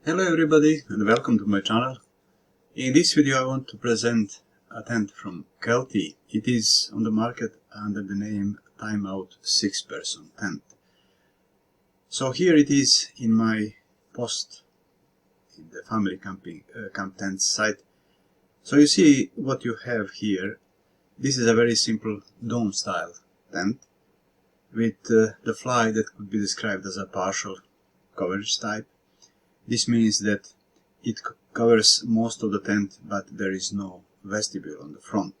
Hello everybody and welcome to my channel. In this video I want to present a tent from Kelty. It is on the market under the name Timeout 6-person tent. So here it is in my post in the family camp tent site. So you see what you have here. This is a very simple dome style tent with the fly that could be described as a partial coverage type. This means that it covers most of the tent, but there is no vestibule on the front.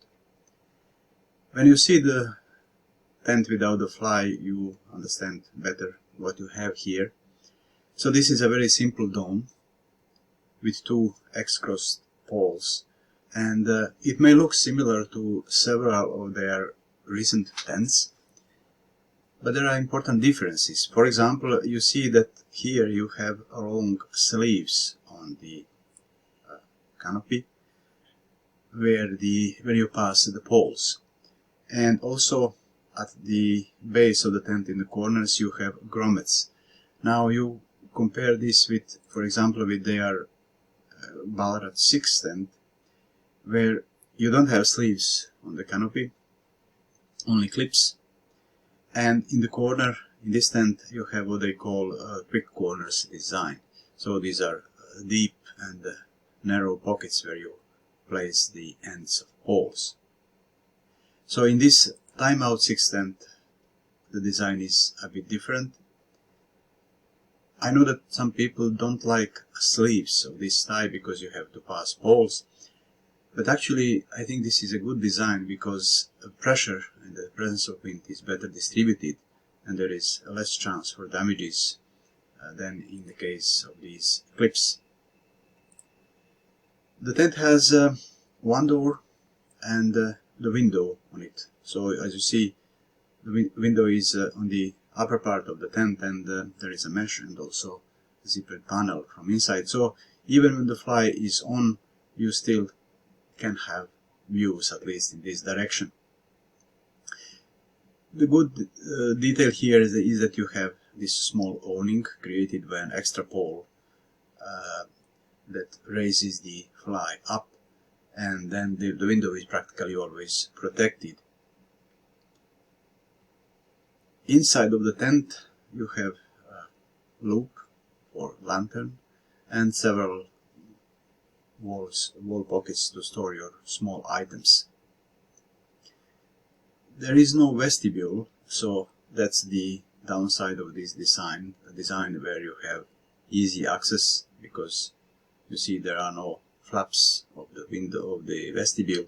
When you see the tent without the fly, you understand better what you have here. So this is a very simple dome with two X-crossed poles, and it may look similar to several of their recent tents, but there are important differences. For example, you see that here you have long sleeves on the canopy when you pass the poles, and also at the base of the tent in the corners you have grommets. Now you compare this with, for example, with their Ballarat 6 tent, where you don't have sleeves on the canopy, only clips. And in the corner, in this tent, you have what they call quick corners design. So these are deep and narrow pockets where you place the ends of poles. So in this Timeout 6 tent, the design is a bit different. I know that some people don't like sleeves of this type because you have to pass poles. But actually, I think this is a good design because the pressure and the presence of wind is better distributed and there is less chance for damages than in the case of these clips. The tent has one door and the window on it. So as you see, the window is on the upper part of the tent, and there is a mesh and also a zippered panel from inside. So even when the fly is on, you still can have views, at least in this direction. The good detail here is that you have this small awning created by an extra pole that raises the fly up, and then the window is practically always protected. Inside of the tent you have a loop for lantern and several wall pockets to store your small items. There is no vestibule, so that's the downside of this design, a design where you have easy access, because you see there are no flaps of the window of the vestibule,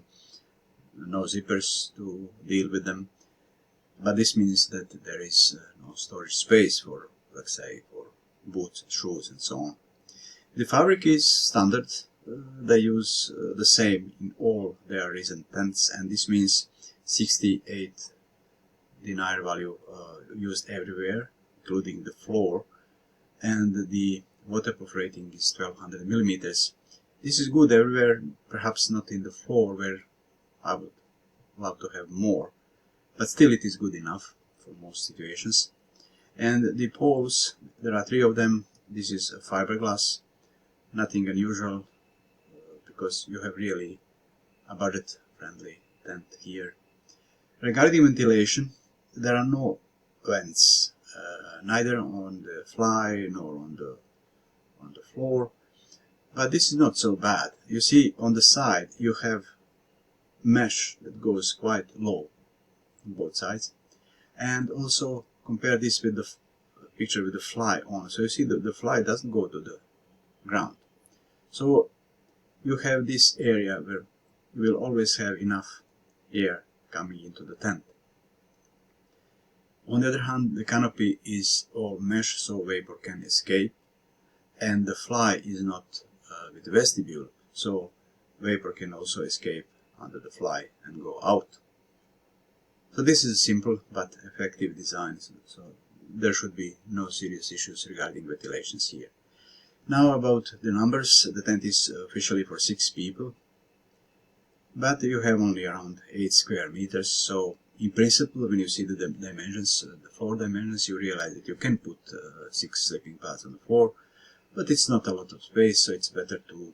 no zippers to deal with them, but this means that there is no storage space for, let's say, for boots, shoes and so on. The fabric is standard. They use the same in all their recent tents, and this means 68 denier value used everywhere, including the floor, and the waterproof rating is 1200 millimeters. This is good everywhere, perhaps not in the floor, where I would love to have more, but still it is good enough for most situations. And the poles, there are 3 of them. This is a fiberglass, nothing unusual, because you have really a budget-friendly tent here. Regarding ventilation, there are no vents, neither on the fly nor on the floor, but this is not so bad. You see, on the side you have mesh that goes quite low on both sides, and also compare this with the picture with the fly on. So you see that the fly doesn't go to the ground. So you have this area where you will always have enough air coming into the tent. On the other hand, the canopy is all mesh, so vapor can escape, and the fly is not with the vestibule, so vapor can also escape under the fly and go out. So this is a simple but effective design, so there should be no serious issues regarding ventilations here. Now about the numbers. The tent is officially for 6 people, but you have only around 8 square meters, so in principle, when you see the dimensions, the floor dimensions, you realize that you can put 6 sleeping pads on the floor, but it's not a lot of space, so it's better to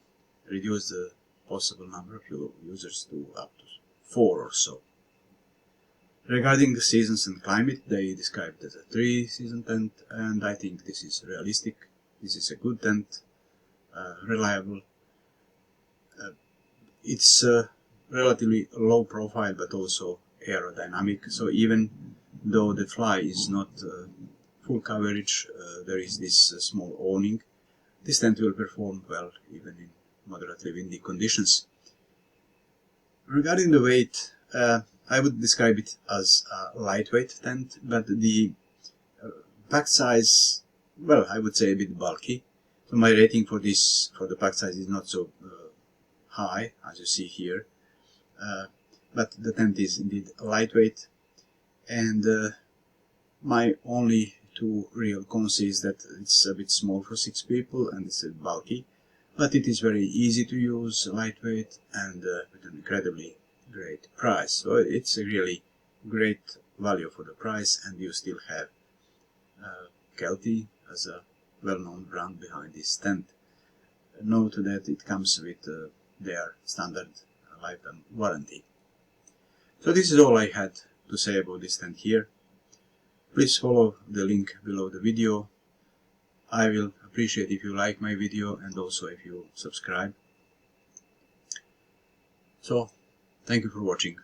reduce the possible number of users to up to 4 or so. Regarding the seasons and climate, they described it as a 3-season tent, and I think this is realistic. This is a good tent, reliable. It's relatively low profile but also aerodynamic, so even though the fly is not full coverage, there is this small awning. This tent will perform well even in moderately windy conditions. Regarding the weight, I would describe it as a lightweight tent, but the pack size, well, I would say a bit bulky. So my rating for the pack size is not so high, as you see here, but the tent is indeed lightweight, and my only two real cons is that it's a bit small for 6 people and it's a bit bulky, but it is very easy to use, lightweight, and with an incredibly great price. So it's a really great value for the price, and you still have Kelty as a well-known brand behind this tent. Note that it comes with their standard lifetime warranty. So this is all I had to say about this tent here. Please follow the link below the video. I will appreciate if you like my video and also if you subscribe. So, thank you for watching.